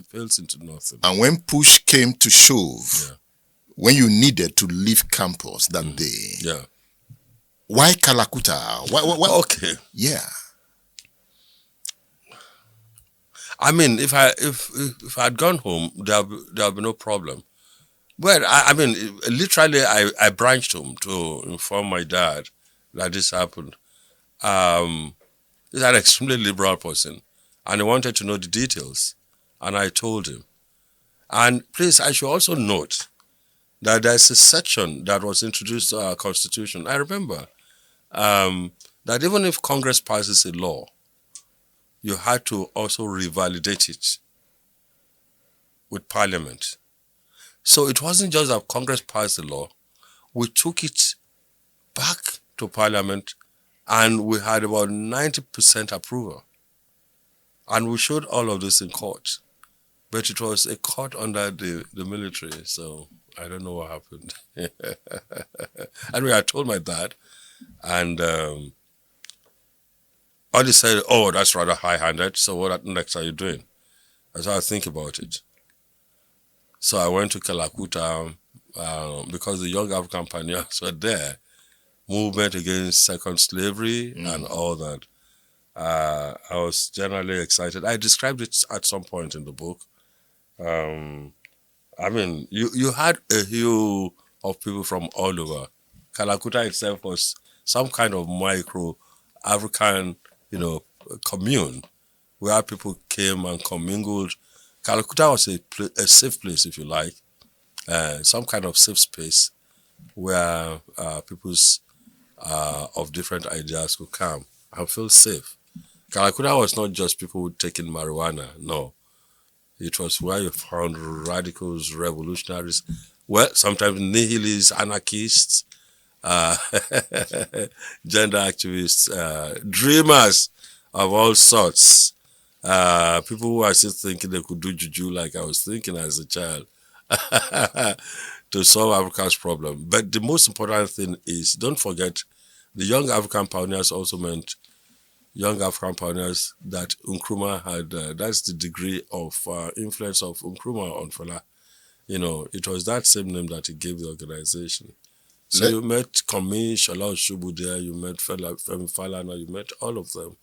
it fails into nothing. And when push came to shove, when you needed to leave campus that day, why Kalakuta? Why? Okay. Yeah. I mean, if I had gone home, there'd be no problem. Well, I mean, literally, I branched home to inform my dad that this happened. He's an extremely liberal person, and he wanted to know the details, and I told him. And please, I should also note that there's a section that was introduced to our Constitution. I remember that even if Congress passes a law, you had to also revalidate it with Parliament. So it wasn't just that Congress passed the law, we took it back to Parliament and we had about 90% approval. And we showed all of this in court. But it was a court under the military, so I don't know what happened. Anyway, I told my dad, and all he said, oh, that's rather high-handed, so what next are you doing? I said, I'll think about it. So I went to Kalakuta because the young African pioneers were there, movement against second slavery and all that. I was generally excited. I described it at some point in the book. I mean, you had a hue of people from all over. Kalakuta itself was some kind of micro African, commune where people came and commingled. Kalakuta was a safe place, if you like, some kind of safe space where peoples of different ideas could come and feel safe. Kalakuta was not just people taking marijuana, no. It was where you found radicals, revolutionaries, well, sometimes nihilists, anarchists, gender activists, dreamers of all sorts. People who are still thinking they could do juju like I was thinking as a child to solve Africa's problem. But the most important thing is, don't forget, the young African pioneers also meant young African pioneers that Nkrumah had. That's the degree of influence of Nkrumah on Fela. It was that same name that he gave the organization. So you met Komi, Sola Olorunyomi, you met Fela Falana, you met all of them.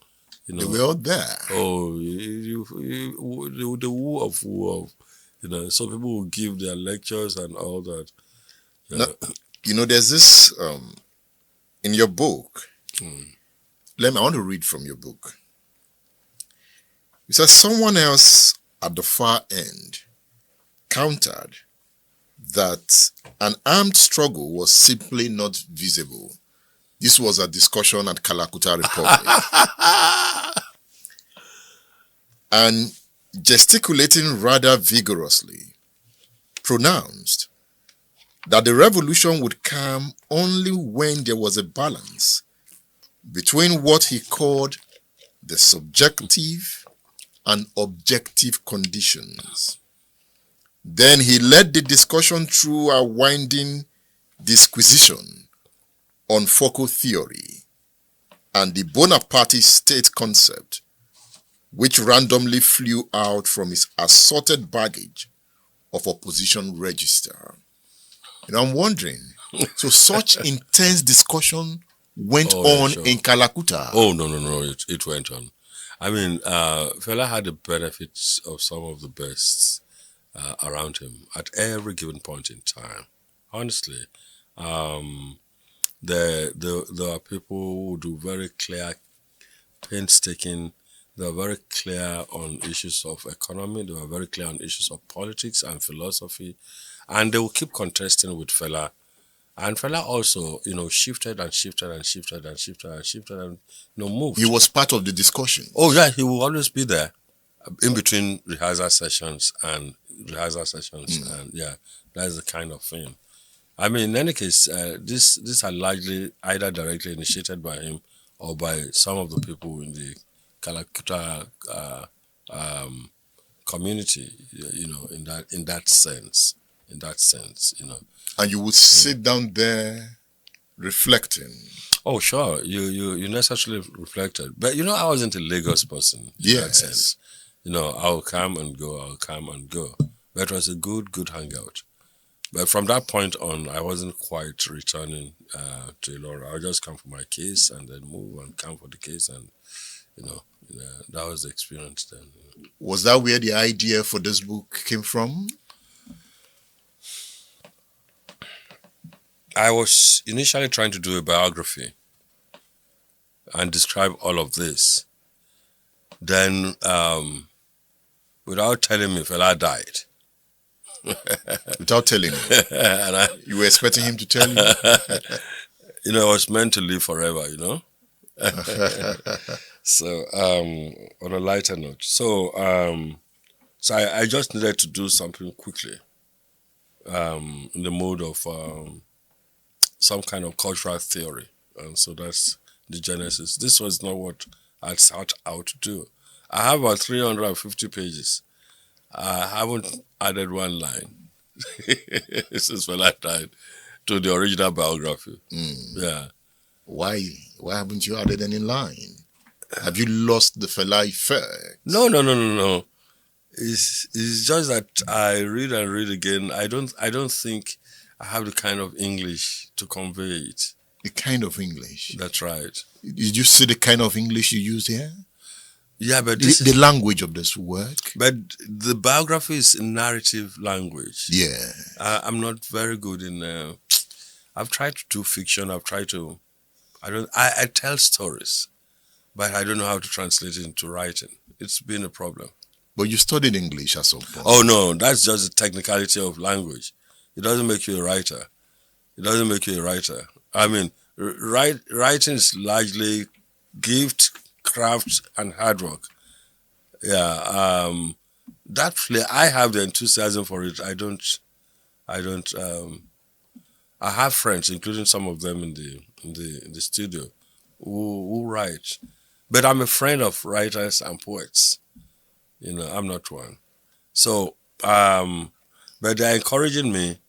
They were all there. Oh, the woo of. So people will give their lectures and all that. Now, there's this in your book. I want to read from your book. It says someone else at the far end countered that an armed struggle was simply not visible. This was a discussion at Kalakuta Republic. And gesticulating rather vigorously, pronounced that the revolution would come only when there was a balance between what he called the subjective and objective conditions. Then he led the discussion through a winding disquisition on Foucault theory and the Bonapartist state concept, which randomly flew out from his assorted baggage of opposition register. I'm wondering, so such intense discussion went on in Kalakuta? Oh, no, it went on. I mean, Fela had the benefits of some of the best around him at every given point in time. Honestly, there are people who do very clear, painstaking. They are very clear on issues of economy. They are very clear on issues of politics and philosophy. And they will keep contesting with Fela. And Fela also, shifted and moved. He was part of the discussion. Oh, yeah, he will always be there in between rehearsal sessions. And yeah, that's the kind of thing. I mean, in any case, these are largely either directly initiated by him or by some of the people in the Kalakuta community, in that sense. And you would sit down there reflecting. Oh, sure. You necessarily reflected. But I wasn't a Lagos person in that sense. I'll come and go. But it was a good hangout. But from that point on, I wasn't quite returning to Ilora. I'll just come for my case and then move and come for the case. And, that was the experience then. Was that where the idea for this book came from? I was initially trying to do a biography and describe all of this. Then, without telling me, Fela died. Without telling you? And you were expecting him to tell you? I was meant to live forever, So, on a lighter note. So I just needed to do something quickly in the mode of some kind of cultural theory. And so that's the genesis. This was not what I'd set out to do. I have about 350 pages. I haven't added one line since Fela died to the original biography. Yeah. Why haven't you added any line? Have you lost the Fela effect? No. It's just that I read and read again. I don't think I have the kind of English to convey it. The kind of English? That's right. Did you see the kind of English you use here? Yeah, but the language of this work. But the biography is narrative language. Yeah. I'm not very good in. I've tried to do fiction. I tell stories, but I don't know how to translate it into writing. It's been a problem. But you studied English at some point. Oh no, that's just the technicality of language. It doesn't make you a writer. I mean, writing is largely gift, craft, and hard work. Yeah, I have the enthusiasm for it. I have friends, including some of them in the studio, who write. But I'm a friend of writers and poets. I'm not one. So, but they're encouraging me.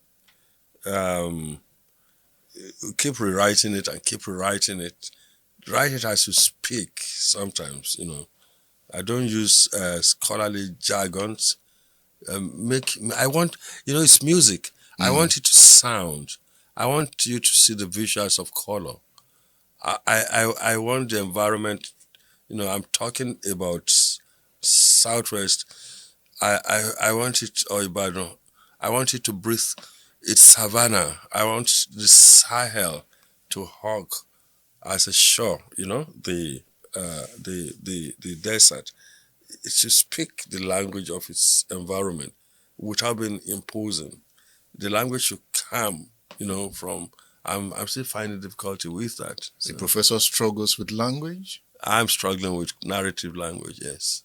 Keep rewriting it and keep rewriting it. Write it as you speak. Sometimes, I don't use scholarly jargons. I want, it's music. I want it to sound. I want you to see the visuals of color. I want the environment. I'm talking about Southwest. I want it, or Ibadan. I want it to breathe. It's savannah. I want the Sahel to hug as a shore. The desert. It should speak the language of its environment without being imposing. The language should come. From. I'm still finding difficulty with that. So. The professor struggles with language? I'm struggling with narrative language, yes.